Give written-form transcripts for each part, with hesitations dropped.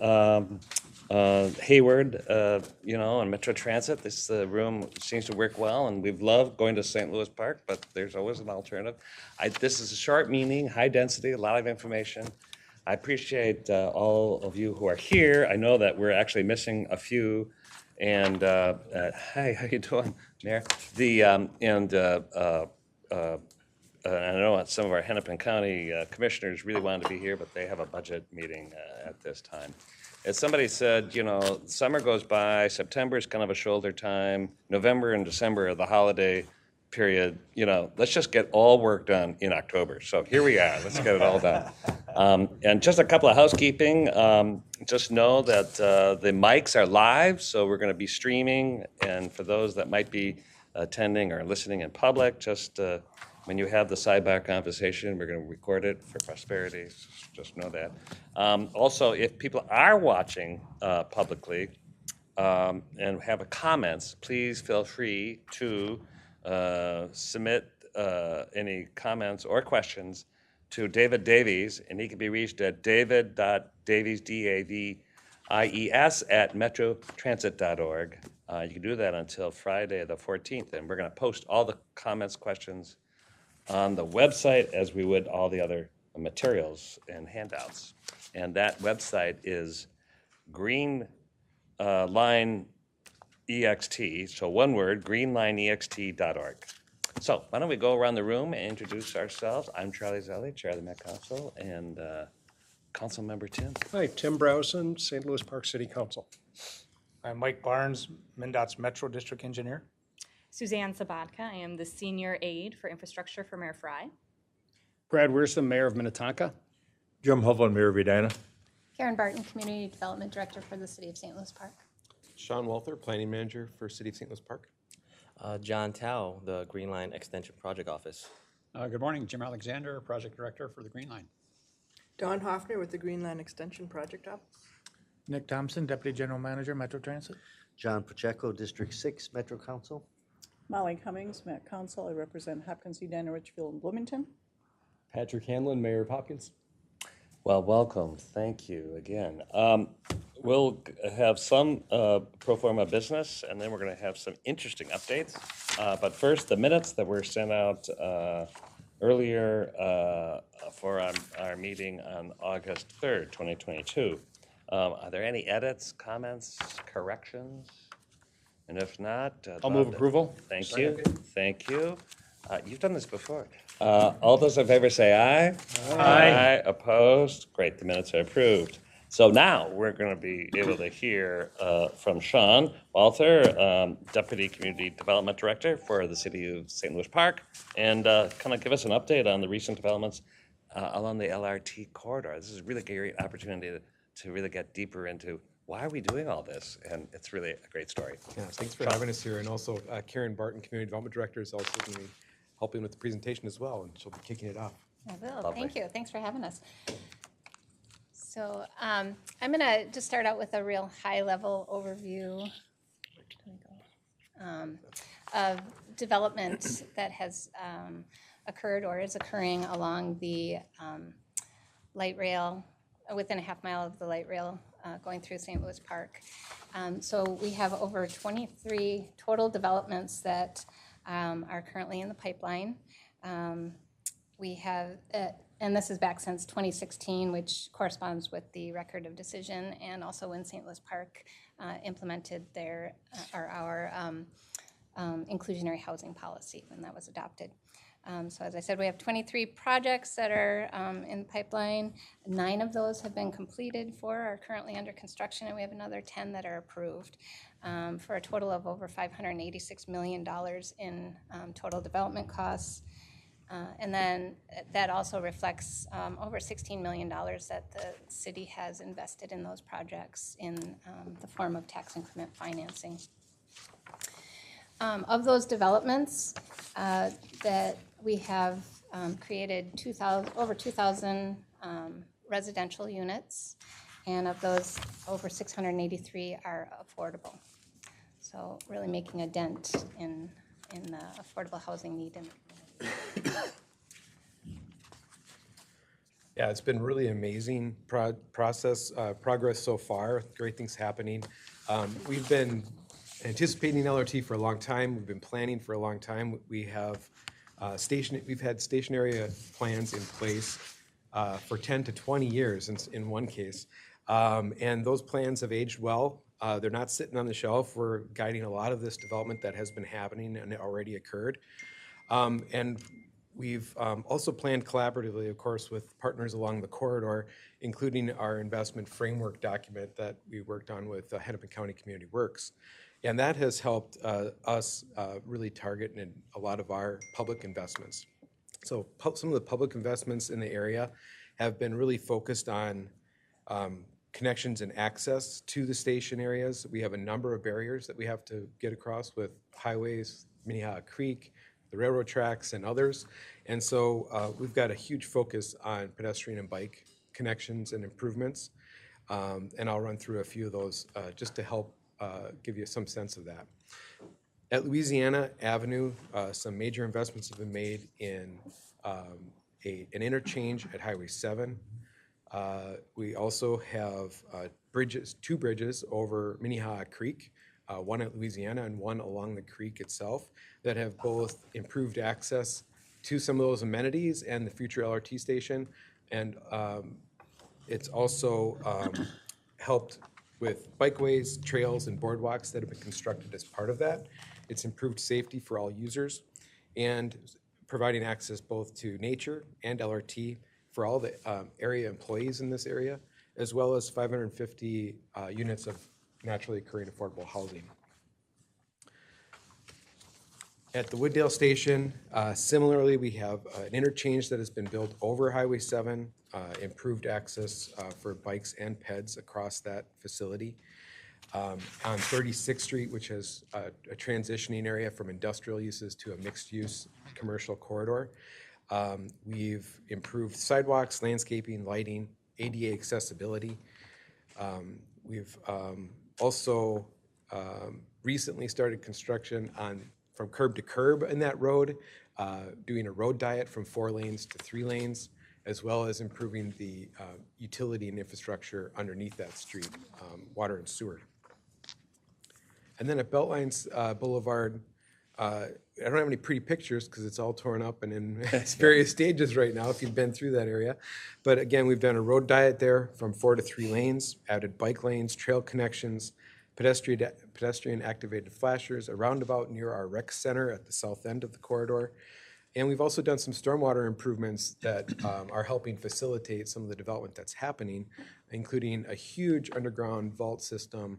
Hayward, and Metro Transit. This room seems to work well, and we've loved going to St. Louis Park, but there's always an alternative. This is a short meeting, high density, a lot of information. I appreciate all of you who are here. I know that we're actually missing a few. And hi, how you doing, Mayor? I know some of our Hennepin County commissioners really wanted to be here, but they have a budget meeting at this time. As somebody said, summer goes by, September is kind of a shoulder time, November and December are the holiday period. Let's just get all work done in October. So here we are, let's get it all done. And just a couple of housekeeping, just know that the mics are live, so we're gonna be streaming, and for those that might be attending or listening in public, just when you have the sidebar conversation, we're going to record it for prosperity. Just know that. Also, if people are watching publicly and have comments, please feel free to submit any comments or questions to David Davies, and he can be reached at david.davies, D-A-V-I-E-S, at metrotransit.org. You can do that until Friday the 14th, and we're going to post all the comments, questions on the website as we would all the other materials and handouts. And that website is greenlineext, so one word, greenlineext.org. So why don't we go around the room and introduce ourselves. I'm Charlie Zelle, Chair of the Met Council, and Council Member Tim. Hi, Tim Browson, St. Louis Park City Council. I'm Mike Barnes, MnDOT's Metro District Engineer. Suzanne Sabatka. I am the Senior Aide for Infrastructure for Mayor Fry. Brad Wiersum, Mayor of Minnetonka. Jim Hovland, Mayor of Edina. Karen Barton, Community Development Director for the City of St. Louis Park. Sean Walther, Planning Manager for City of St. Louis Park. Jon Tao, the Green Line Extension Project Office. Good morning, Jim Alexander, Project Director for the Green Line. Don Hoffner with the Green Line Extension Project Office. Nick Thompson, Deputy General Manager, Metro Transit. John Pacheco, District 6, Metro Council. Molly Cummings, Met Council. I represent Hopkins, Edina, Richfield, and Bloomington. Patrick Hanlon, Mayor of Hopkins. Well, welcome. Thank you again. We'll have some pro forma business, and then we're going to have some interesting updates. But first, the minutes that were sent out earlier for our meeting on August 3rd, 2022. Are there any edits, comments, corrections? And if not, I'll move approval. Thank you. Thank you. You've done this before. All those in favor say aye. Aye. Opposed? Great, the minutes are approved. So now we're going to be able to hear from Sean Walther, Deputy Community Development Director for the City of St. Louis Park, and kind of give us an update on the recent developments along the LRT corridor. This is a really great opportunity to really get deeper into why are we doing all this? And it's really a great story. Yeah, thanks for having us here. And also Karen Barton, Community Development Director, is also going to be helping with the presentation as well, and she'll be kicking it off. I will. Lovely. Thank you. Thanks for having us. So I'm going to just start out with a real high-level overview of development that has occurred or is occurring along the light rail, within a half mile of the light rail going through St. Louis Park. So we have over 23 total developments that are currently in the pipeline. We have, and this is back since 2016, which corresponds with the record of decision, and also when St. Louis Park implemented our inclusionary housing policy when that was adopted. So as I said, we have 23 projects that are in the pipeline. 9 of those have been completed, 4 are currently under construction, and we have another 10 that are approved for a total of over $586 million in total development costs. And then that also reflects over $16 million that the city has invested in those projects in the form of tax increment financing. Of those developments that we have created over 2,000 residential units, and of those, over 683 are affordable. So really making a dent in the affordable housing need in the community. Yeah, it's been really amazing progress so far. Great things happening. We've been anticipating LRT for a long time. We've been planning for a long time. We have we've had station area plans in place for 10 to 20 years in one case. And those plans have aged well. They're not sitting on the shelf. We're guiding a lot of this development that has been happening and already occurred. And we've also planned collaboratively, of course, with partners along the corridor, including our investment framework document that we worked on with Hennepin County Community Works. And that has helped us really target a lot of our public investments. So some of the public investments in the area have been really focused on connections and access to the station areas. We have a number of barriers that we have to get across with highways, Minnehaha Creek, the railroad tracks, and others. And so we've got a huge focus on pedestrian and bike connections and improvements. And I'll run through a few of those just to help give you some sense of that. At Louisiana Avenue, some major investments have been made in an interchange at Highway 7. We also have two bridges over Minnehaha Creek, one at Louisiana and one along the creek itself, that have both improved access to some of those amenities and the future LRT station. And it's also helped with bikeways, trails, and boardwalks that have been constructed as part of that. It's improved safety for all users and providing access both to nature and LRT for all the area employees in this area, as well as 550 units of naturally occurring affordable housing. At the Wooddale Station, similarly, we have an interchange that has been built over Highway 7, improved access for bikes and peds across that facility. On 36th Street, which is a transitioning area from industrial uses to a mixed-use commercial corridor, we've improved sidewalks, landscaping, lighting, ADA accessibility. We've also recently started construction from curb to curb in that road, doing a road diet from 4 lanes to 3 lanes, as well as improving the utility and infrastructure underneath that street, water and sewer. And then at Beltline Boulevard, I don't have any pretty pictures because it's all torn up and in its various stages right now if you've been through that area. But again, we've done a road diet there from 4 to 3 lanes, added bike lanes, trail connections, pedestrian activated flashers, a roundabout near our rec center at the south end of the corridor. And we've also done some stormwater improvements that are helping facilitate some of the development that's happening, including a huge underground vault system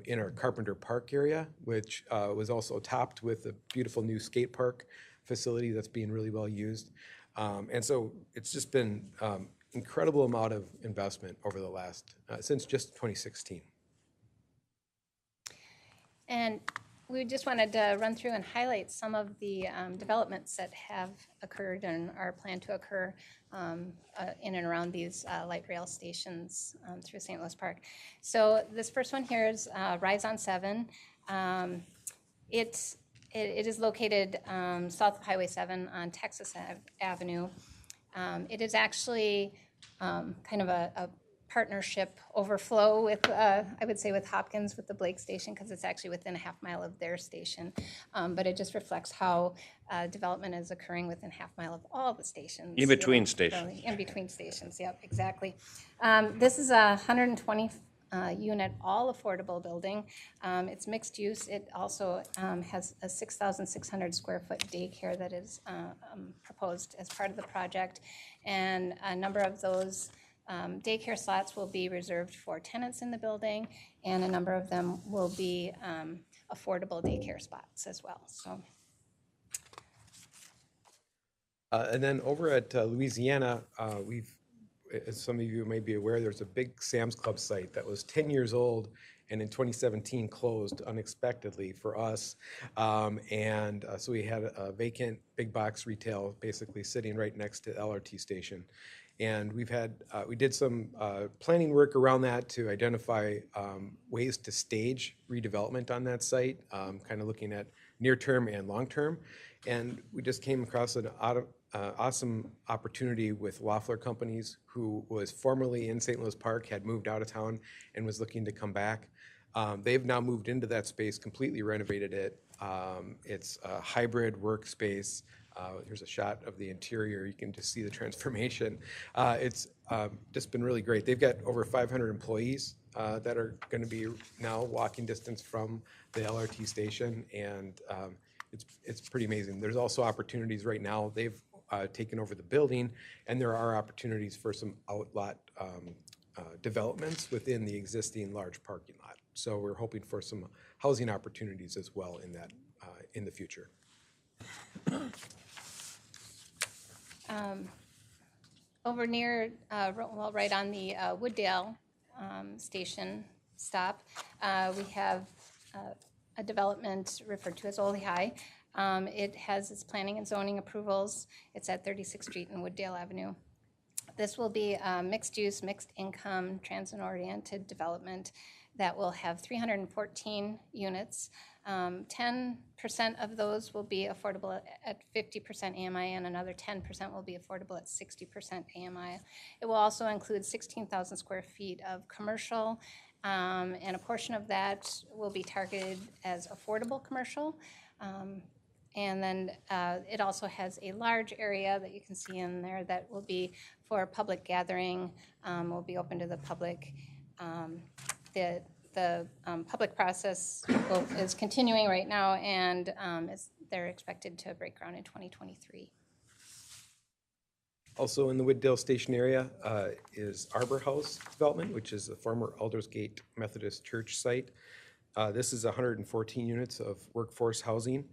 in our Carpenter Park area, which was also topped with a beautiful new skate park facility that's being really well used. And so it's just been incredible amount of investment over the last, since just 2016. And we just wanted to run through and highlight some of the developments that have occurred and are planned to occur in and around these light rail stations through St. Louis Park. So this first one here is Rise on 7. It is located south of Highway 7 on Texas Avenue. It is actually kind of a partnership overflow with, I would say, with Hopkins with the Blake station, because it's actually within a half mile of their station. But it just reflects how development is occurring within half mile of all the stations. In between stations. In between stations, yep, exactly. This is a 120 unit all affordable building. It's mixed use. It also has a 6,600 square foot daycare that is proposed as part of the project. And a number of those daycare slots will be reserved for tenants in the building, and a number of them will be affordable daycare spots as well. So, and then over at Louisiana, as some of you may be aware, there's a big Sam's Club site that was 10 years old and in 2017 closed unexpectedly for us. So we had a vacant big box retail basically sitting right next to the LRT station. And we did some planning work around that to identify ways to stage redevelopment on that site, kind of looking at near-term and long-term. And we just came across an awesome opportunity with Walther Companies, who was formerly in St. Louis Park, had moved out of town and was looking to come back. They've now moved into that space, completely renovated it. It's a hybrid workspace. Here's a shot of the interior. You can just see the transformation. It's just been really great. They've got over 500 employees that are going to be now walking distance from the LRT station, and it's pretty amazing. There's also opportunities right now. They've taken over the building, and there are opportunities for some outlot developments within the existing large parking lot. So we're hoping for some housing opportunities as well in that in the future. Over near, well, right on the Wooddale station stop, we have a development referred to as Ole High. It has its planning and zoning approvals. It's at 36th Street and Wooddale Avenue. This will be a mixed-use, mixed-income, transit-oriented development that will have 314 units. 10% of those will be affordable at 50% AMI, and another 10% will be affordable at 60% AMI. It will also include 16,000 square feet of commercial, and a portion of that will be targeted as affordable commercial. And then it also has a large area that you can see in there that will be for public gathering, will be open to the public. The public process is continuing right now, and they're expected to break ground in 2023. Also in the Wooddale Station area is Arbor House development, which is the former Aldersgate Methodist Church site. This is 114 units of workforce housing,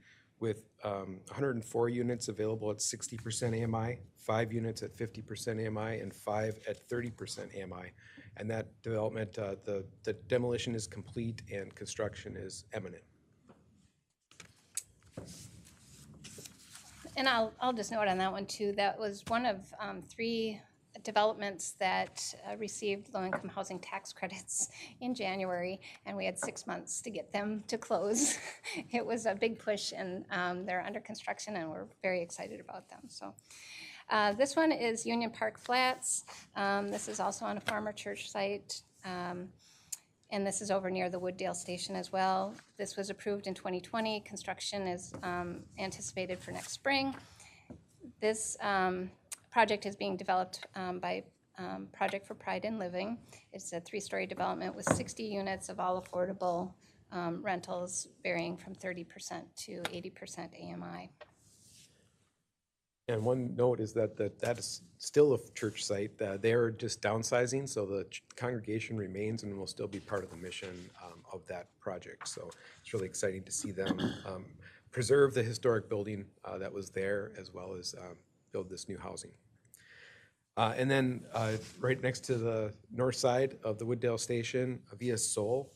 with 104 units available at 60% AMI, 5 units at 50% AMI, and 5 at 30% AMI. And that development, the demolition is complete and construction is imminent. And I'll just note on that one too, that was one of 3 developments that received low-income housing tax credits in January, and we had 6 months to get them to close. It was a big push, and they're under construction, and we're very excited about them. So this one is Union Park Flats. This is also on a former church site, and this is over near the Wooddale station as well. This was approved in 2020. Construction is anticipated for next spring. This project is being developed by Project for Pride in Living. It's a 3-story development with 60 units of all affordable rentals, varying from 30% to 80% AMI. And one note is that that is still a church site. They're just downsizing, so the congregation remains and will still be part of the mission of that project. So it's really exciting to see them preserve the historic building that was there, as well as build this new housing. And then right next to the north side of the Wooddale Station, Via Sol,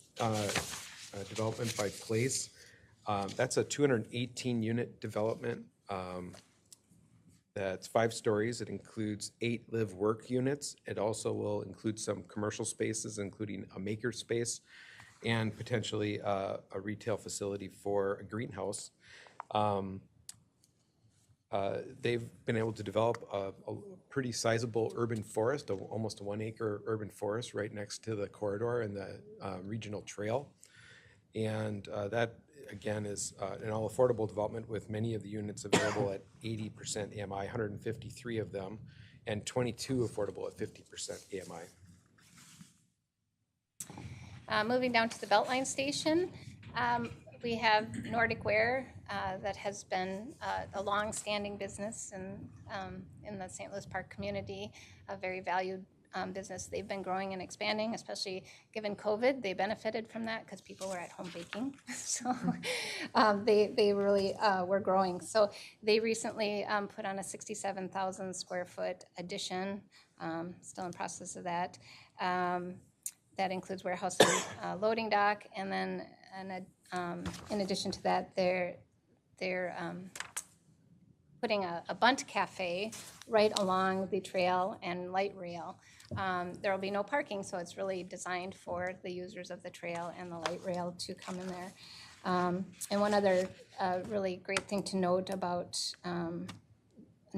development by Place. That's a 218-unit development. That's 5 stories. It includes 8 live-work units. It also will include some commercial spaces, including a maker space and potentially a retail facility for a greenhouse. They've been able to develop a pretty sizable urban forest, almost a 1-acre urban forest right next to the corridor and the regional trail. And that, again, is an all-affordable development with many of the units available at 80% AMI, 153 of them, and 22 affordable at 50% AMI. Moving down to the Beltline station, we have NordicWare that has been a long-standing business in the St. Louis Park community, a very valued business. They've been growing and expanding, especially given COVID. They benefited from that because people were at home baking. So they really were growing. So they recently put on a 67,000 square foot addition, still in process of that. That includes warehouse and loading dock. And then in addition to that, they're putting a bunt cafe right along the trail and light rail. There will be no parking, so it's really designed for the users of the trail and the light rail to come in there. And one other really great thing to note about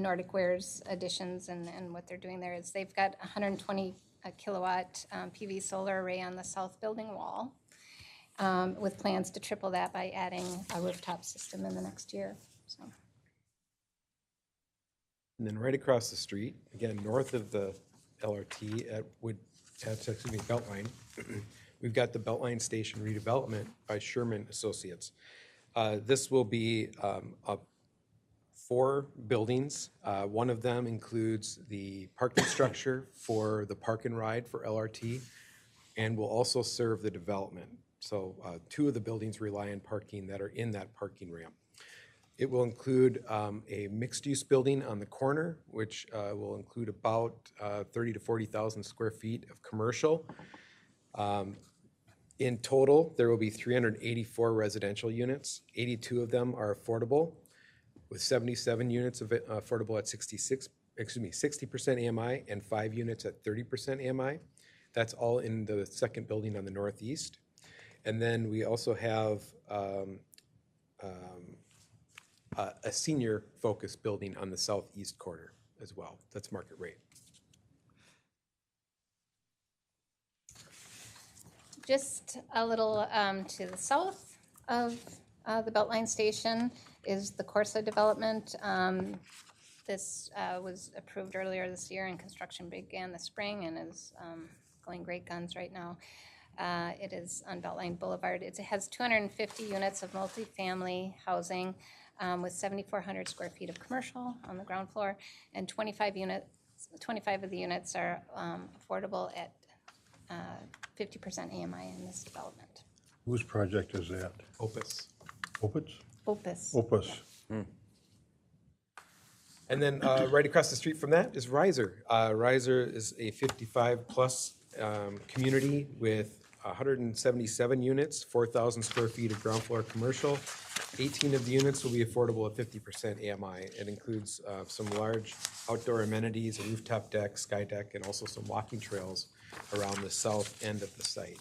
NordicWare's additions and what they're doing there is they've got 120 kilowatt PV solar array on the south building wall, with plans to triple that by adding a rooftop system in the next year. So. And then right across the street, again, north of the LRT at Beltline, we've got the Beltline Station redevelopment by Sherman Associates. This will be 4 buildings. One of them includes the parking structure for the park and ride for LRT, and will also serve the development. So 2 of the buildings rely on parking that are in that parking ramp. It will include a mixed-use building on the corner, which will include about 30 to 40,000 square feet of commercial. In total, there will be 384 residential units. 82 of them are affordable, with 77 units of affordable at 60% AMI and 5 units at 30% AMI. That's all in the second building on the northeast. And then we also have a senior-focused building on the southeast quarter as well. That's market rate. Just a little to the south of the Beltline Station is the Corsa development. This was approved earlier this year and construction began this spring and is going great guns right now. It is on Beltline Boulevard. It has 250 units of multifamily housing with 7,400 square feet of commercial on the ground floor, and 25 of the units are affordable at 50% AMI in this development. Whose project is that? Opus. Opus? Opus. Opus. Yeah. And then right across the street from that is Risor. Risor is a 55-plus community with 177 units, 4,000 square feet of ground floor commercial. 18 of the units will be affordable at 50% AMI. It includes some large outdoor amenities, a rooftop deck, sky deck, and also some walking trails around the south end of the site.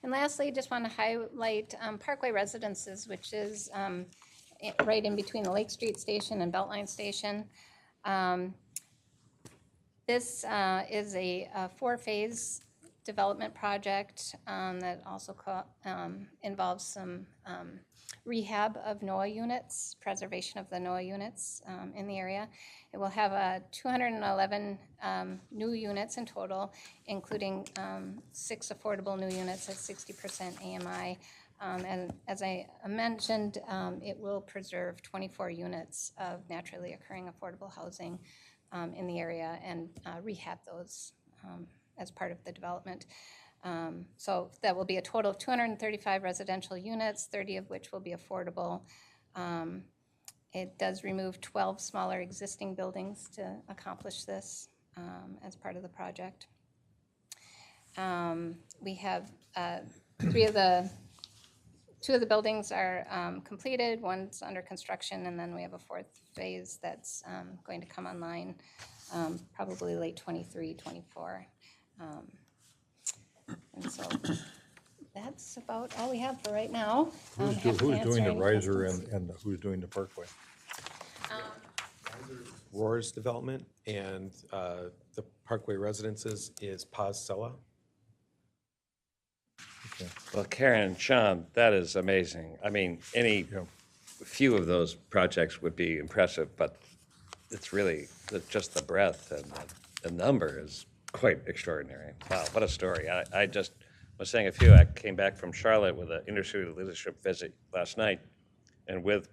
And lastly, just want to highlight Parkway Residences, which is right in between the Lake Street Station and Beltline Station. This is a 4-phase development project that also involves some rehab of NOAA units, preservation of the NOAA units in the area. It will have 211 new units in total, including 6 affordable new units at 60% AMI. And as I mentioned, it will preserve 24 units of naturally occurring affordable housing in the area and rehab those as part of the development. So that will be a total of 235 residential units, 30 of which will be affordable. It does remove 12 smaller existing buildings to accomplish this as part of the project. We have 2 of the buildings are completed, one's under construction, and then we have a 4th phase that's going to come online probably late 23, 24. And so that's about all we have for right now. Who's doing the Risor and who's doing the Parkway? Roar's development, and the Parkway Residences is Paz Sella. Okay. Well, Karen and Sean, that is amazing. I mean, few of those projects would be impressive, but it's really just the breadth and the number is quite extraordinary. Wow, what a story. I just was saying I came back from Charlotte with an intercity leadership visit last night and with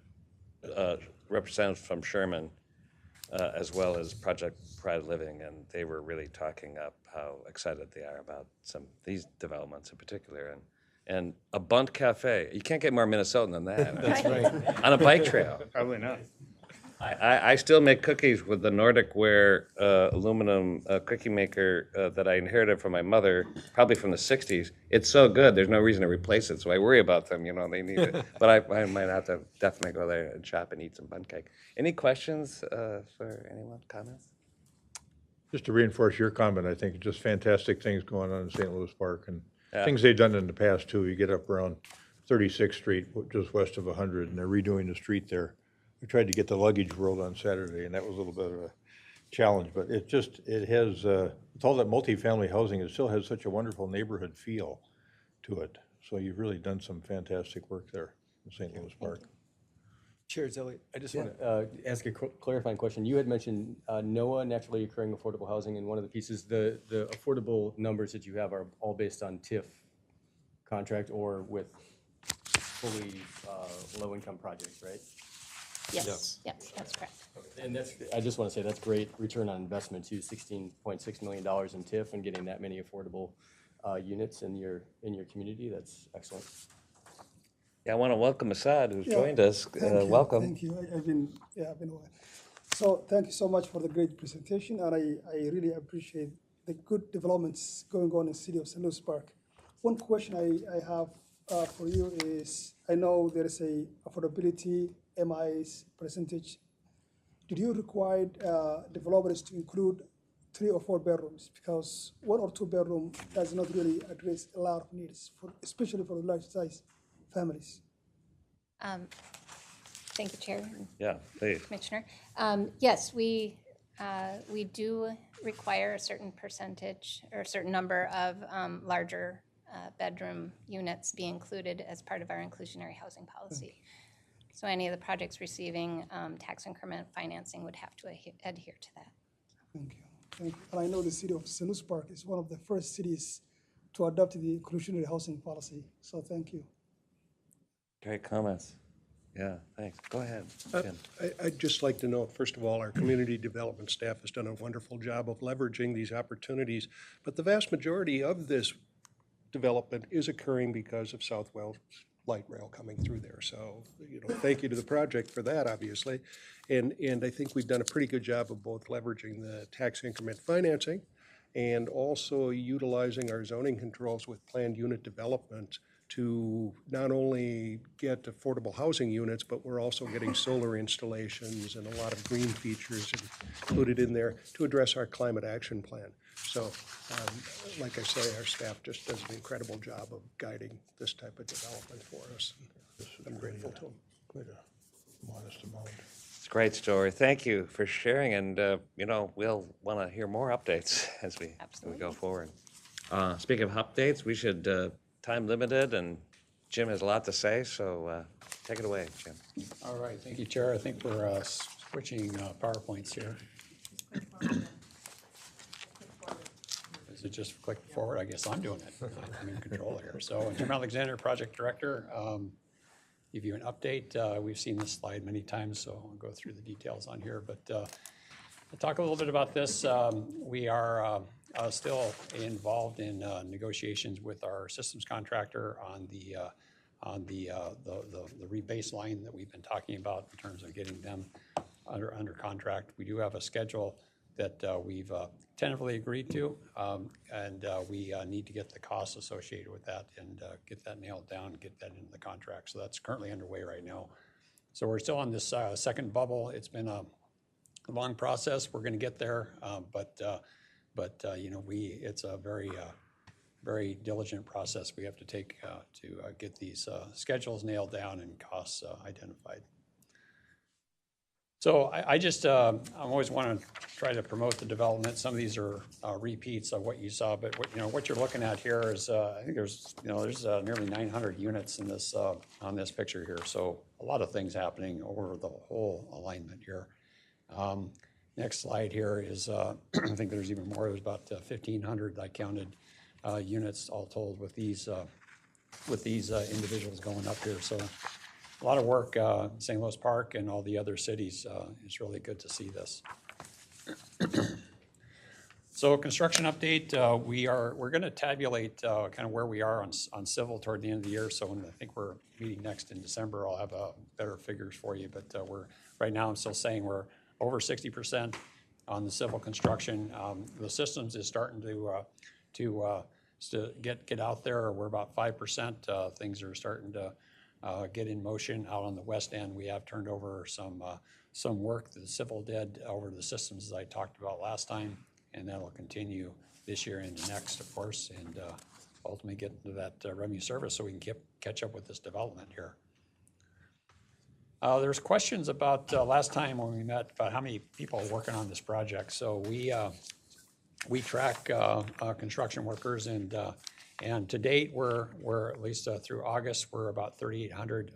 representatives from Sherman as well as Project Pride Living, and they were really talking up how excited they are about these developments in particular. And a Bunt Cafe, you can't get more Minnesotan than that. That's right. On a bike trail. Probably not. I still make cookies with the NordicWare aluminum cookie maker that I inherited from my mother, probably from the 60s. It's so good, there's no reason to replace it, so I worry about them, they need it. But I might have to definitely go there and shop and eat some bun cake. Any questions for anyone, comments? Just to reinforce your comment, I think just fantastic things going on in St. Louis Park and things they've done in the past too. You get up around 36th Street, just west of 100, and they're redoing the street there. we tried to get the luggage rolled on Saturday, and that was a little bit of a challenge, but it has, with all that multifamily housing, it still has such a wonderful neighborhood feel to it. So you've really done some fantastic work there in St. Louis Park. Chair Zelle, I just want to ask a clarifying question. You had mentioned NOAA, naturally occurring affordable housing, and one of the pieces, the affordable numbers that you have are all based on TIF contract or with fully low-income projects, right? Yes, yes, that's correct. And I just want to say that's great return on investment too, $16.6 million in TIF and getting that many affordable units in your community. That's excellent. Yeah, I want to welcome Assad, who's joined us. Welcome. Thank you. I've been aware. So thank you so much for the great presentation, and I really appreciate the good developments going on in the city of St. Louis Park. One question I have for you is, I know there is a affordability MI's percentage. Did you require developers to include 3 or 4 bedrooms? Because 1 or 2 bedroom does not really address a lot of needs, especially for large size families. Thank you, Chair. Yeah, please. Commissioner. Yes, we do require a certain percentage or a certain number of larger bedroom units be included as part of our inclusionary housing policy. So any of the projects receiving tax increment financing would have to adhere to that. Thank you. Thank you. And I know the city of St. Louis Park is one of the first cities to adopt the inclusionary housing policy. So thank you. Great comments. Yeah, thanks. Go ahead, Jim. I'd just like to note, first of all, our community development staff has done a wonderful job of leveraging these opportunities, but the vast majority of this development is occurring because of Southwell's light rail coming through there. So, thank you to the project for that, obviously. And I think we've done a pretty good job of both leveraging the tax increment financing and also utilizing our zoning controls with planned unit development to not only get affordable housing units, but we're also getting solar installations and a lot of green features included in there to address our climate action plan. So, like I say, our staff just does an incredible job of guiding this type of development for us. I'm grateful to them. Quite a modest amount. It's a great story. Thank you for sharing, and we'll want to hear more updates as we go forward. Speaking of updates, we should time limited, and Jim has a lot to say, so take it away, Jim. All right, thank you, Chair. I think we're switching PowerPoints here. Is it just click forward? I guess I'm doing it. I'm in control here. So Jim Alexander, Project Director. Give you an update. We've seen this slide many times, so I'll go through the details on here. But I'll talk a little bit about this. We are still involved in negotiations with our systems contractor on the rebaseline that we've been talking about in terms of getting them under contract. We do have a schedule that we've tentatively agreed to, and we need to get the costs associated with that and get that nailed down, get that into the contract. So that's currently underway right now. So we're still on this second bubble. It's been a long process. We're going to get there, but it's a very diligent process we have to take to get these schedules nailed down and costs identified. So I always want to try to promote the development. Some of these are repeats of what you saw, but what you're looking at here is I think there's nearly 900 units in this on this picture here. So a lot of things happening over the whole alignment here. Next slide here is I think there's even more. There's about 1,500 I counted units all told with these individuals going up here. So a lot of work, St. Louis Park and all the other cities. It's really good to see this. So construction update, we're going to tabulate kind of where we are on civil toward the end of the year. So when I think we're meeting next in December, I'll have better figures for you. But right now I'm still saying we're over 60% on the civil construction. The systems is starting to get out there. We're about 5%. Things are starting to get in motion out on the west end. We have turned over some work that the civil did over the systems as I talked about last time, and that'll continue this year and next, of course, and ultimately get into that revenue service so we can catch up with this development here. There's questions about last time when we met about how many people are working on this project. So we track construction workers, and to date we're at least through August we're about 3,800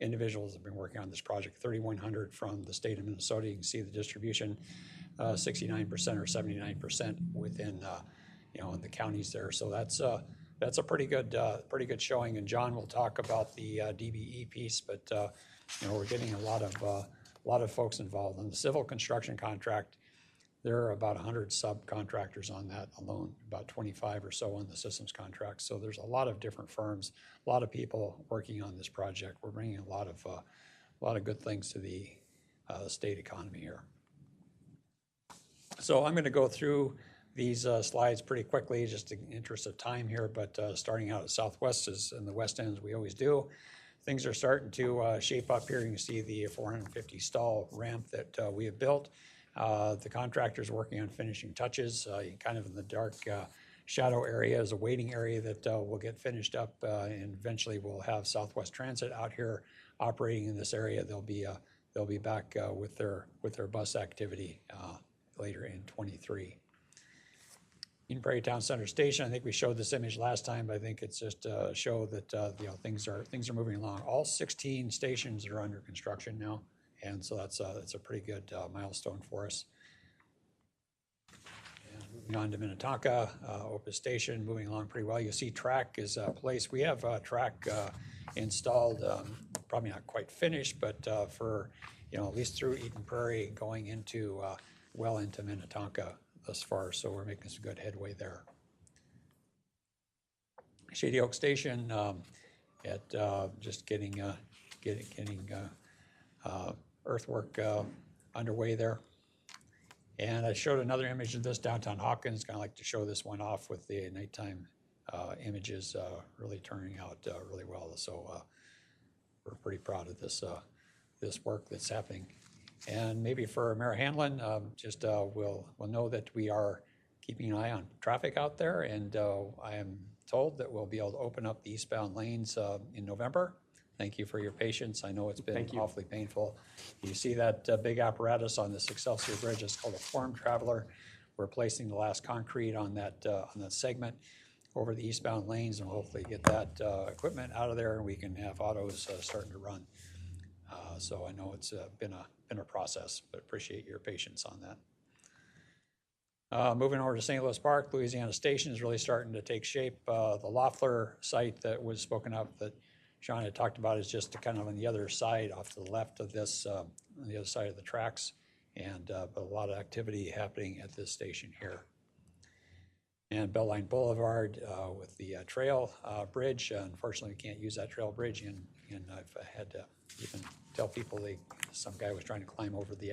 individuals have been working on this project. 3,100 from the state of Minnesota. You can see the distribution, 69% or 79% within in the counties there. So that's a pretty good showing. And John will talk about the DBE piece, but we're getting a lot of folks involved in the civil construction contract. There are about 100 subcontractors on that alone, about 25 or so on the systems contract. So there's a lot of different firms, a lot of people working on this project. We're bringing a lot of good things to the state economy here. So I'm going to go through these slides pretty quickly, just in the interest of time here. But starting out at Southwest, as in the West End, as we always do, things are starting to shape up here. You can see the 450 stall ramp that we have built. The contractor's working on finishing touches. Kind of in the dark shadow area is a waiting area that will get finished up, and eventually we'll have Southwest Transit out here operating in this area. They'll be back with their bus activity later in 23. Eden Prairie Town Center Station, I think we showed this image last time, but I think it's just to show that things are moving along. All 16 stations are under construction now, and so that's a pretty good milestone for us. And moving on to Minnetonka, Opus Station, moving along pretty well. You see track is placed. We have track installed, probably not quite finished, but for at least through Eden Prairie, going into well into Minnetonka thus far, so we're making some good headway there. Shady Oak Station, just getting earthwork underway there. And I showed another image of this downtown Hawkins. Kind of like to show this one off with the nighttime images really turning out really well. So we're pretty proud of this work that's happening. And maybe for Mayor Hanlon, we'll know that we are keeping an eye on traffic out there, and I am told that we'll be able to open up the eastbound lanes in November. Thank you for your patience. I know it's been awfully painful. You see that big apparatus on this Excelsior Bridge. It's called a Form Traveler. We're placing the last concrete on that segment over the eastbound lanes, and we'll hopefully get that equipment out of there, and we can have autos starting to run. So I know it's been a process, but appreciate your patience on that. Moving over to St. Louis Park, Louisiana Station is really starting to take shape. The Walther site that was spoken of that Sean had talked about is just kind of on the other side, off to the left of this, on the other side of the tracks, and but a lot of activity happening at this station here. And Beltline Boulevard with the trail bridge. Unfortunately, we can't use that trail bridge, and I've had to even tell people some guy was trying to climb over the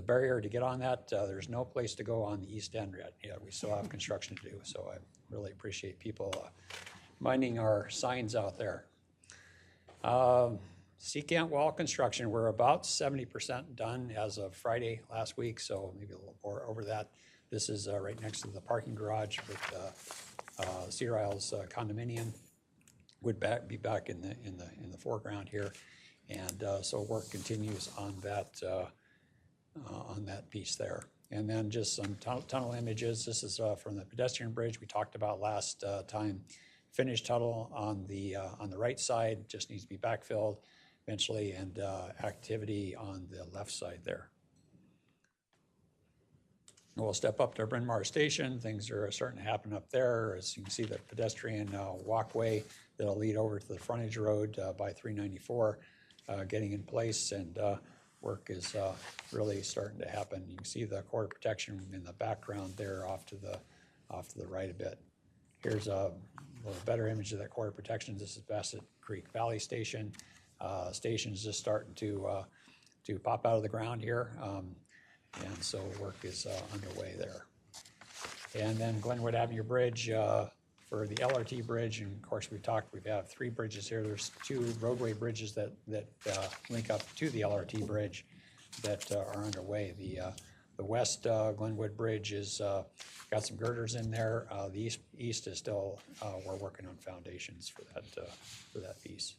barrier to get on that. There's no place to go on the east end yet. We still have construction to do, so I really appreciate people minding our signs out there. Secant wall construction, we're about 70% done as of Friday last week, so maybe a little more over that. This is right next to the parking garage with Cedar Isles condominium. Would be back in the foreground here, and so work continues on that piece there. And then just some tunnel images. This is from the pedestrian bridge we talked about last time. Finished tunnel on the right side, just needs to be backfilled eventually, and activity on the left side there. We'll step up to Bryn Mawr Station. Things are starting to happen up there. As you can see, the pedestrian walkway that'll lead over to the frontage road by 394 getting in place, and work is really starting to happen. You can see the quarter protection in the background there off to the right a bit. Here's a little better image of that quarter protection. This is Bassett Creek Valley Station. Station's just starting to pop out of the ground here. And so work is underway there. And then Glenwood Avenue Bridge for the LRT bridge, and of course we have 3 bridges here. There's 2 roadway bridges that link up to the LRT bridge that are underway. The west Glenwood Bridge is got some girders in there. The east is still we're working on foundations for that piece.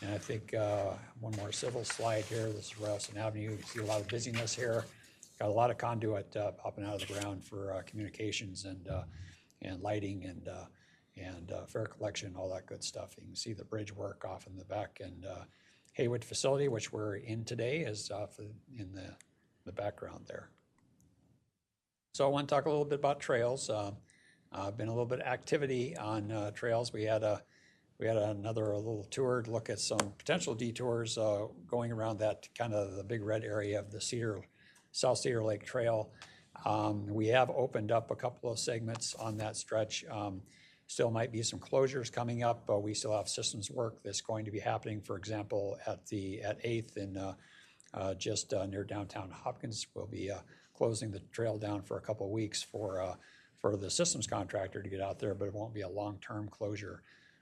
And I think one more civil slide here. This is Ralston Avenue. You can see a lot of busyness here. Got a lot of conduit popping out of the ground for communications and lighting and fare collection, all that good stuff. You can see the bridge work off in the back, and Haywood facility, which we're in today, is off in the background there. So I want to talk a little bit about trails. Been a little bit of activity on trails. We had another little tour to look at some potential detours going around that kind of the big red area of the South Cedar Lake Trail. We have opened up a couple of segments on that stretch. Still might be some closures coming up, but we still have systems work that's going to be happening. For example, at 8th and just near downtown Hopkins, we'll be closing the trail down for a couple of weeks for the systems contractor to get out there, but it won't be a long-term closure.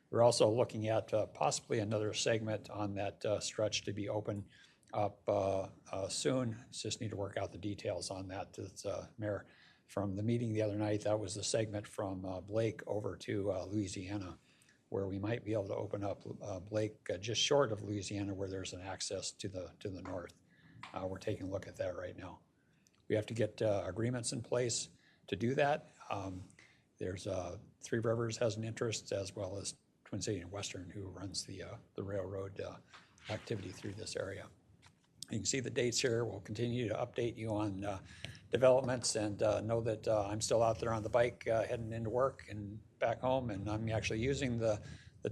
We're also looking at possibly another segment on that stretch to be open up soon. Just need to work out the details on that. Mayor, from the meeting the other night, that was the segment from Blake over to Louisiana, where we might be able to open up Blake just short of Louisiana, where there's an access to the north. We're taking a look at that right now. We have to get agreements in place to do that. There's Three Rivers has an interest, as well as Twin City and Western, who runs the railroad activity through this area. You can see the dates here. We'll continue to update you on developments, and know that I'm still out there on the bike heading into work and back home, and I'm actually using the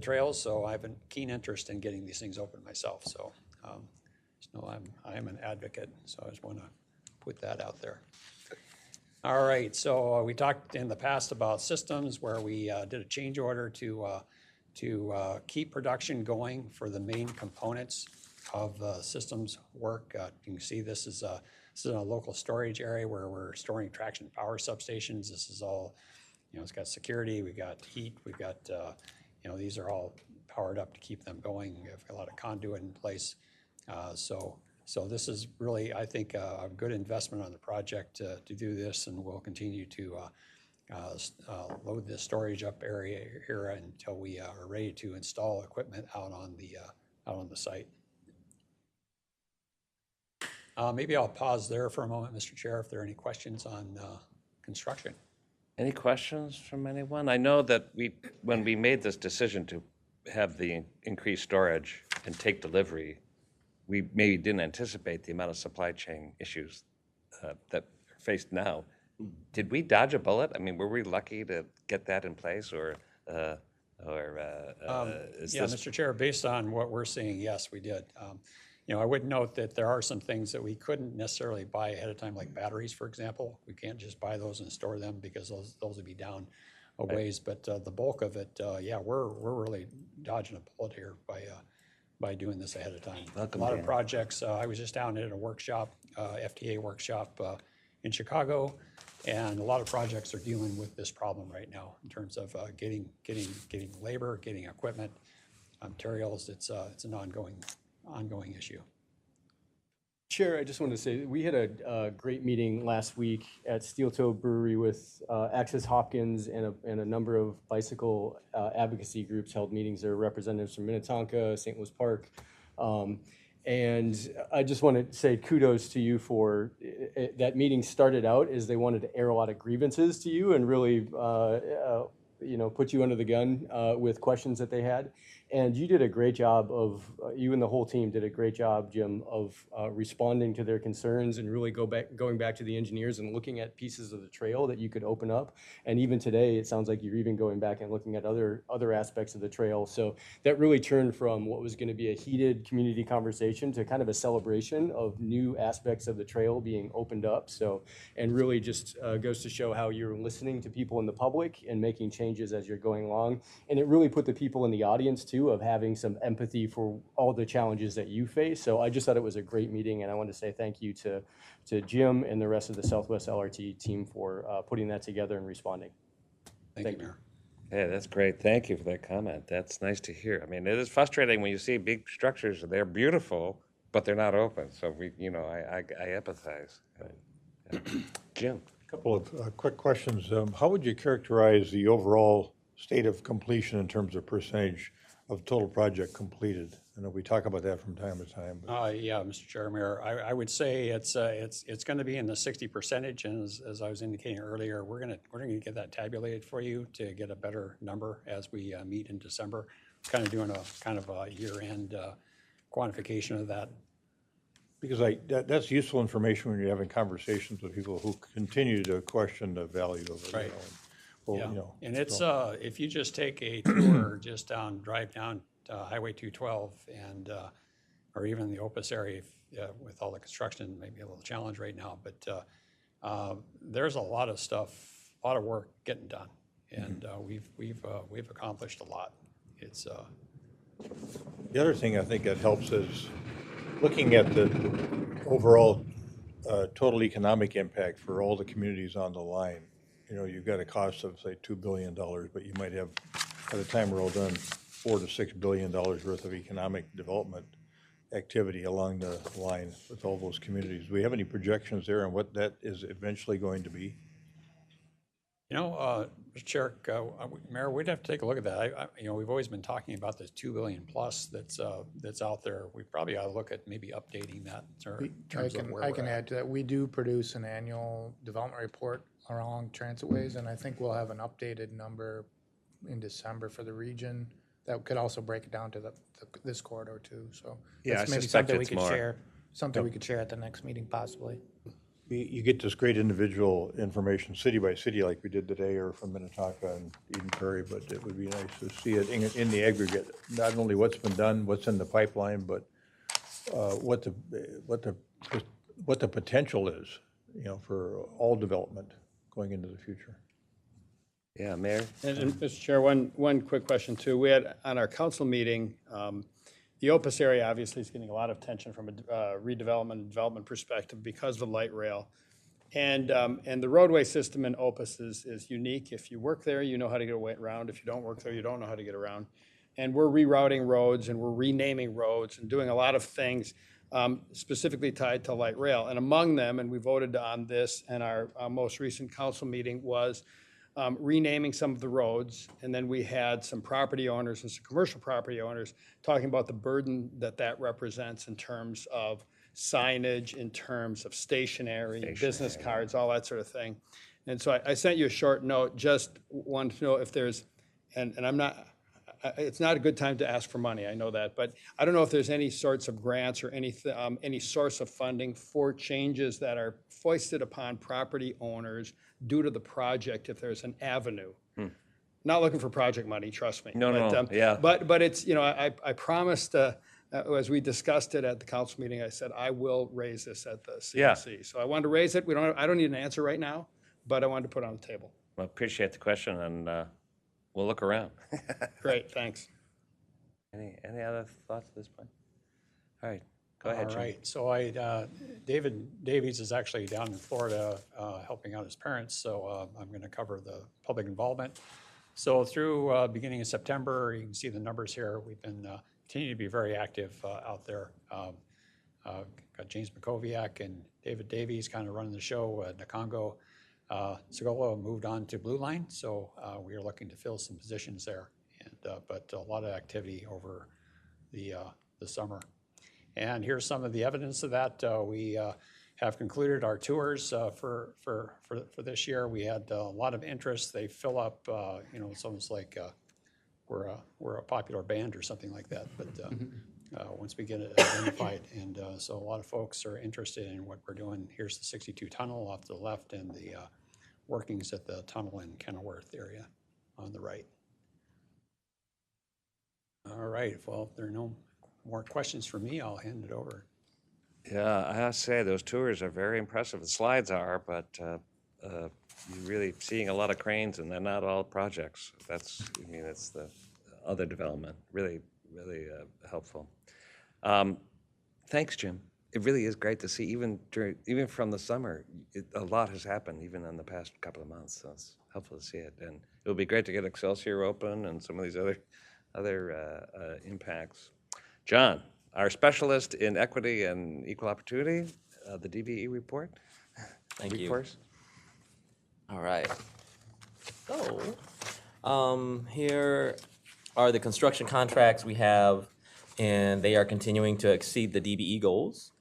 trails, so I have a keen interest in getting these things open myself. So just know I'm an advocate, so I just want to put that out there. All right, so we talked in the past about systems where we did a change order to keep production going for the main components of systems work. You can see this is a local storage area where we're storing traction power substations. This is all, it's got security, we've got heat, we've got, these are all powered up to keep them going. We have a lot of conduit in place. So this is really, I think, a good investment on the project to do this, and we'll continue to load this storage up area here until we are ready to install equipment out on the site. Maybe I'll pause there for a moment, Mr. Chair, if there are any questions on construction. Any questions from anyone? I know that when we made this decision to have the increased storage and take delivery, we maybe didn't anticipate the amount of supply chain issues that are faced now. Did we dodge a bullet? I mean, were we lucky to get that in place, or is this... Mr. Chair, based on what we're seeing, yes, we did. I would note that there are some things that we couldn't necessarily buy ahead of time, like batteries, for example. We can't just buy those and store them because those would be down a ways. But the bulk of it, we're really dodging a bullet here by doing this ahead of time. A lot of projects. I was just down at a workshop, FTA workshop in Chicago, and a lot of projects are dealing with this problem right now in terms of getting labor, getting equipment, materials. It's an ongoing issue. Chair, I just wanted to say, we had a great meeting last week at Steel Toe Brewery with Access Hopkins and a number of bicycle advocacy groups held meetings. There were representatives from Minnetonka, St. Louis Park. And I just want to say kudos to you for that meeting started out as they wanted to air a lot of grievances to you and really put you under the gun with questions that they had. And you did a great job you and the whole team did a great job, Jim, of responding to their concerns and really going back to the engineers and looking at pieces of the trail that you could open up. And even today, it sounds like you're even going back and looking at other aspects of the trail. So that really turned from what was going to be a heated community conversation to kind of a celebration of new aspects of the trail being opened up. So, and really just goes to show how you're listening to people in the public and making changes as you're going along. And it really put the people in the audience too of having some empathy for all the challenges that you face. So I just thought it was a great meeting, and I want to say thank you to Jim and the rest of the Southwest LRT team for putting that together and responding. Thank you, Mayor. Yeah, that's great. Thank you for that comment. That's nice to hear. I mean, it is frustrating when you see big structures. They're beautiful, but they're not open. So I empathize. Jim. A couple of quick questions. How would you characterize the overall state of completion in terms of percentage of total project completed? I know we talk about that from time to time, but Yeah, Mr. Chair, Mayor, I would say it's going to be in the 60%, and as I was indicating earlier, we're gonna get that tabulated for you to get a better number as we meet in December. Kind of doing a year-end quantification of that. because that's useful information when you're having conversations with people who continue to question the value of it. Right. Well, Yeah, you know, and it's, so- if you just take a tour, drive down Highway 212 and, or even the Opus area, with all the construction, maybe a little challenge right now, but there's a lot of stuff, a lot of work getting done. And we've accomplished a lot. It's, The other thing I think that helps is looking at the overall total economic impact for all the communities on the line. You know, you've got a cost of, say, $2 billion, but you might have, by the time we're all done, $4 to $6 billion worth of economic development activity along the line with all those communities. Do we have any projections there on what that is eventually going to be? you know, Mr. Chair, Mayor, we'd have to take a look at that. You know, we've always been talking about this 2 billion plus that's out there. We probably ought to look at maybe updating that in terms of where I we're can at. add to that. We do produce an annual development report along transitways, and I think we'll have an updated number in December for the region that could also break it down to this corridor too. So Yeah, that's I maybe suspect something we it's could more. share. Something we could share at the next meeting possibly. You get this great individual information city by city like we did today, or from Minnetonka and Eden Prairie, but it would be nice to see it in the aggregate, not only what's been done, what's in the pipeline, but what the potential is, you know, for all development going into the future. Yeah, Mayor? And Mr. Chair, one quick question too. We had on our council meeting, the Opus area obviously is getting a lot of attention from a redevelopment and development perspective because of the light rail. And the roadway system in Opus is unique. If you work there, you know how to get around. If you don't work there, you don't know how to get around. And we're rerouting roads and we're renaming roads and doing a lot of things specifically tied to light rail. And among them, and we voted on this in our most recent council meeting, was renaming some of the roads, and then we had some property owners and some commercial property owners talking about the burden that represents in terms of signage, in terms of stationery, business cards, all that sort of thing. And so I sent you a short note, just wanted to know if there's, and I'm not, it's not a good time to ask for money, I know that, but I don't know if there's any sorts of grants or any source of funding for changes that are foisted upon property owners due to the project, if there's an avenue. Not looking for project money, trust me. No, yeah. But it's, you know, I promised, as we discussed it at the council meeting, I said, I will raise this at the CNC. Yeah. So I wanted to raise it. I don't need an answer right now, but I wanted to put it on the table. Well, appreciate the question, and we'll look around. Great, thanks. Any other thoughts at this point? All right, go ahead, Jim. All right, so David Davies is actually down in Florida helping out his parents, so I'm going to cover the public involvement. So through beginning of September, you can see the numbers here. We've been continue to be very active out there. Got James McCoviak and David Davies kind of running the show. Nakongo Segola moved on to Blue Line, so we are looking to fill some positions there. And but a lot of activity over the summer. And here's some of the evidence of that. We have concluded our tours for this year. We had a lot of interest. They fill up, you know, it's almost like we're a popular band or something like that. But once we get it identified, and so a lot of folks are interested in what we're doing. Here's the 62 tunnel off to the left, and the workings at the tunnel in Kenilworth area on the right. All right. Well, if there are no more questions for me, I'll hand it over. Yeah, I have to say, those tours are very impressive. The slides are, but you're really seeing a lot of cranes, and they're not all projects. That's, I mean, it's the other development. Really, really helpful. Thanks, Jim. It really is great to see, even from the summer, a lot has happened, even in the past couple of months. So it's helpful to see it. And it'll be great to get Excelsior open and some of these other impacts. John, our specialist in equity and equal opportunity, the DVE report. Thank you. Recourse. All right. So, here are the construction contracts we have, and they are continuing to exceed the DBE goals.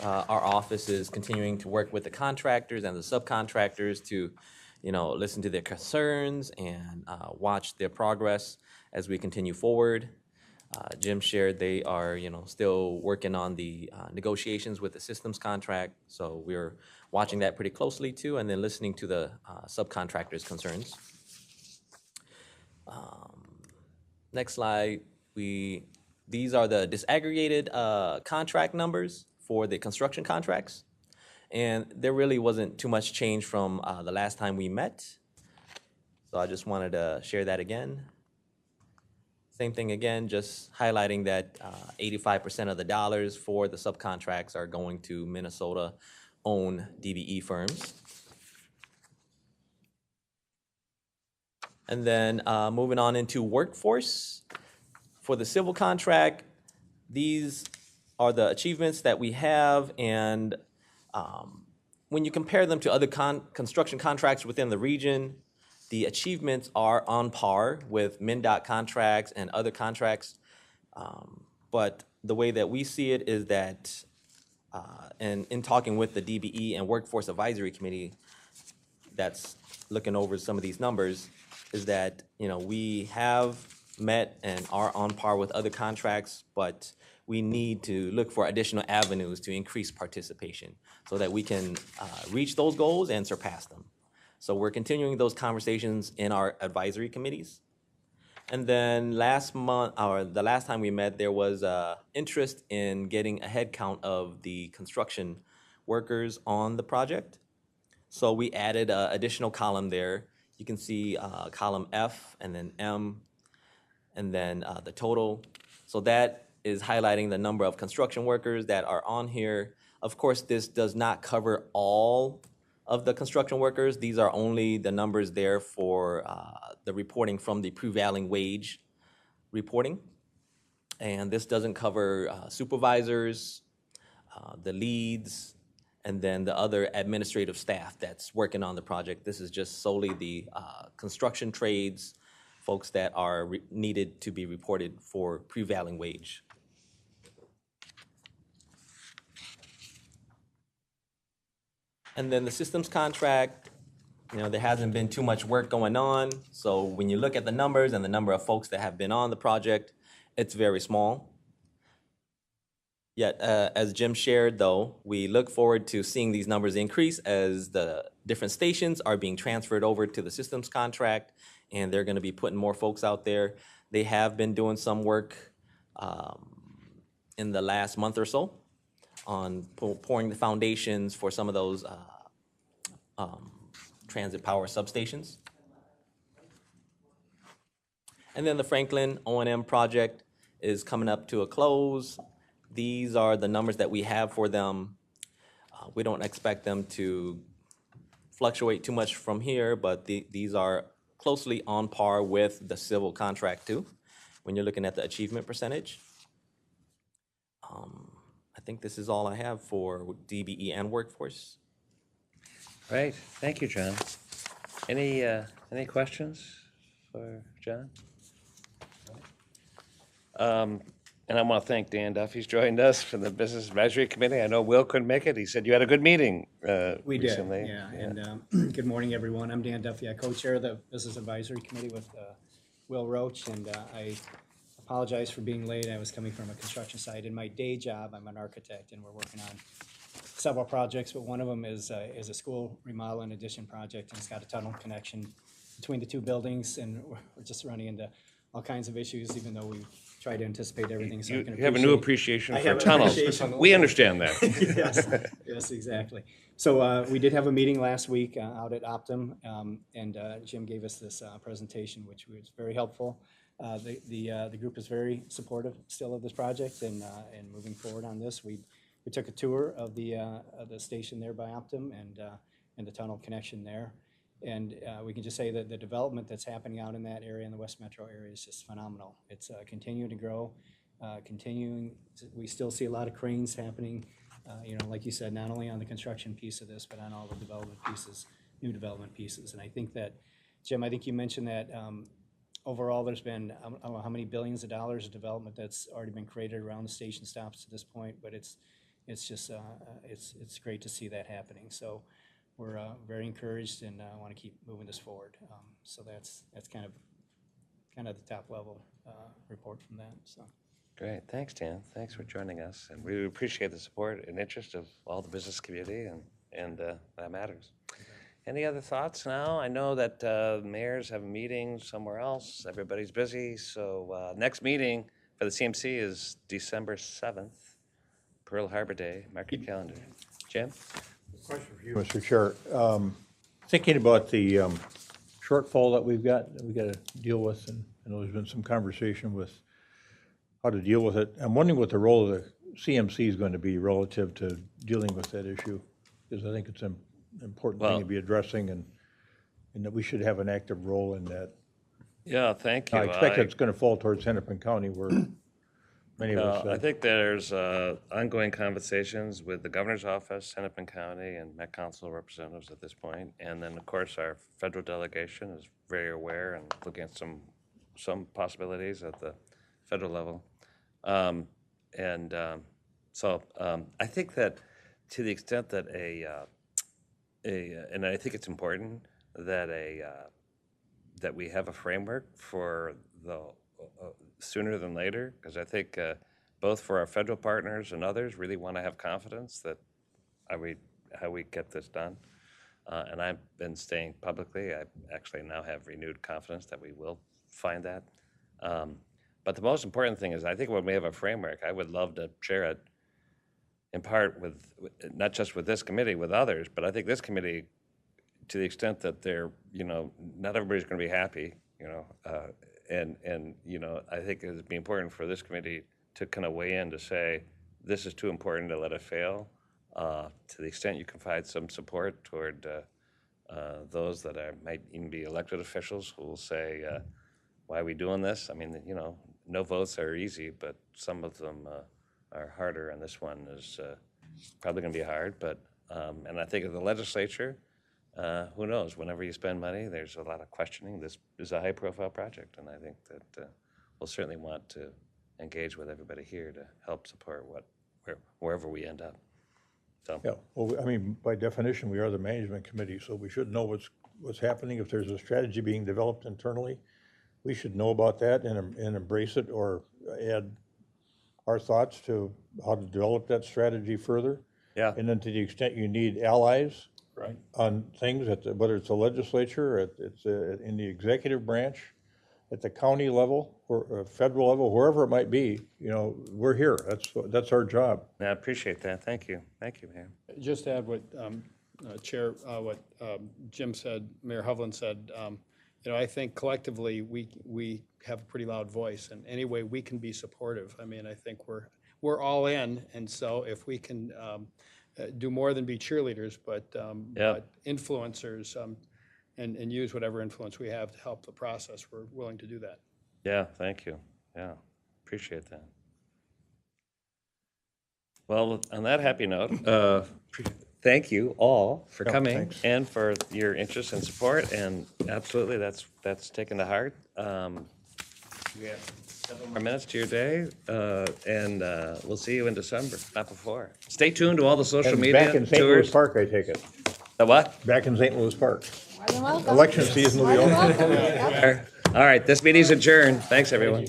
Our office is continuing to work with the contractors and the subcontractors to, listen to their concerns and watch their progress as we continue forward. Jim shared they are, still working on the negotiations with the systems contract, so we're watching that pretty closely too, and then listening to the subcontractors' concerns. Next slide, these are the disaggregated contract numbers for the construction contracts, and there really wasn't too much change from the last time we met, so I just wanted to share that again. Same thing again, just highlighting that 85% of the dollars for the subcontracts are going to Minnesota-owned DBE firms. And then moving on into workforce. For the civil contract, these are the achievements that we have, and when you compare them to other construction contracts within the region, the achievements are on par with MnDOT contracts and other contracts, but the way that we see it is that, and in talking with the DBE and Workforce Advisory Committee that's looking over some of these numbers, is that we have met and are on par with other contracts, but we need to look for additional avenues to increase participation so that we can reach those goals and surpass them. So we're continuing those conversations in our advisory committees. And then last month, or the last time we met, there was interest in getting a head count of the construction workers on the project. So we added an additional column there. You can see column F and then M and then the total. So that is highlighting the number of construction workers that are on here. Of course, this does not cover all of the construction workers. These are only the numbers there for the reporting from the prevailing wage reporting. And this doesn't cover supervisors, the leads, and then the other administrative staff that's working on the project. This is just solely the construction trades, folks that are needed to be reported for prevailing wage. And then the systems contract, there hasn't been too much work going on. So when you look at the numbers and the number of folks that have been on the project, it's very small. Yet, as Jim shared, though, we look forward to seeing these numbers increase as the different stations are being transferred over to the systems contract, and they're going to be putting more folks out there. They have been doing some work in the last month or so on pouring the foundations for some of those transit power substations. And then the Franklin O&M project is coming up to a close. These are the numbers that we have for them. We don't expect them to fluctuate too much from here, but these are closely on par with the civil contract too, when you're looking at the achievement percentage. I think this is all I have for DBE and workforce. Right, thank you, John. Any questions for John? And I want to thank Dan Duffy's joined us from the Business Advisory Committee. I know Will couldn't make it. He said you had a good meeting We recently. did, yeah. And good morning, everyone. I'm Dan Duffy. I co-chair the Business Advisory Committee with Will Roach, and I apologize for being late. I was coming from a construction site. In my day job, I'm an architect, and we're working on several projects, but one of them is a school remodel and addition project, and it's got a tunnel connection between the two buildings, and we're just running into all kinds of issues, even though we try to anticipate everything. So You I can have a new appreciation I for have an tunnels. appreciation. We understand that. Yes, yes, exactly. So we did have a meeting last week out at Optum, and Jim gave us this presentation, which was very helpful. The group is very supportive still of this project and moving forward on this. We took a tour of the station there by Optum and the tunnel connection there. And we can just say that the development that's happening out in that area, in the West Metro area, is just phenomenal. It's continuing to grow, we still see a lot of cranes happening, like you said, not only on the construction piece of this, but on all the development pieces, new development pieces. And I think that, Jim, I think you mentioned that overall, there's been, I don't know how many billions of dollars of development that's already been created around the station stops to this point, but it's just, it's great to see that happening. So we're very encouraged and want to keep moving this forward. So that's kind of the top level report from that, so. Great, thanks, Dan. Thanks for joining us, and we appreciate the support and interest of all the business community, and that matters. Any other thoughts now? I know that mayors have a meeting somewhere else. Everybody's busy, so next meeting for the CMC is December 7th, Pearl Harbor Day. Mark your calendar. Jim? Question for you, Mr. Chair. Thinking about the shortfall that we've got that we got to deal with, and I know there's been some conversation with how to deal with it. I'm wondering what the role of the CMC is going to be relative to dealing with that issue, because I think it's an important thing to be addressing, and that we should have an active role in that. Yeah, thank you. I expect it's going to fall towards Hennepin County, where many of us. I think there's ongoing conversations with the governor's office, Hennepin County, and Met Council representatives at this point. And then, of course, our federal delegation is very aware and looking at some possibilities at the federal level. So I think that to the extent that and I think it's important that that we have a framework for the sooner than later, because I think both for our federal partners and others really want to have confidence that how we get this done. And I've been saying publicly, I actually now have renewed confidence that we will find that. But the most important thing is, I think when we have a framework, I would love to share it in part with, not just with this committee, with others, but I think this committee, to the extent that they're, not everybody's going to be happy, and I think it would be important for this committee to kind of weigh in to say, this is too important to let it fail. To the extent you can find some support toward those that might even be elected officials who will say, why are we doing this? I mean, no votes are easy, but some of them are harder, and this one is probably going to be hard. But and I think of the legislature, who knows? Whenever you spend money, there's a lot of questioning. This is a high-profile project, and I think that we'll certainly want to engage with everybody here to help support wherever we end up. So. Yeah, well, I mean, by definition, we are the management committee, so we should know what's happening. If there's a strategy being developed internally, we should know about that and embrace it, or add our thoughts to how to develop that strategy further. Yeah. And then to the extent you need allies right on things, whether it's a legislature, it's in the executive branch, at the county level or federal level, wherever it might be, we're here. That's our job. I appreciate that. Thank you, Mayor. Just to add what Jim said, Mayor Hovland said. I think collectively we have a pretty loud voice, and any way we can be supportive. I mean, I think we're all in, and so if we can do more than be cheerleaders, but influencers, and use whatever influence we have to help the process, we're willing to do that. Yeah, thank you. Yeah, appreciate that. Well, on that happy note, thank you all for coming and for your interest and support, and absolutely, that's taken to heart. We have several more minutes to your day, and we'll see you in December, not before. Stay tuned to all the social media back in St. Louis tours. Park, I take it. The what? Back in St. Louis Park. More than welcome. Election season will be over. All right, this meeting's adjourned. Thanks, everyone.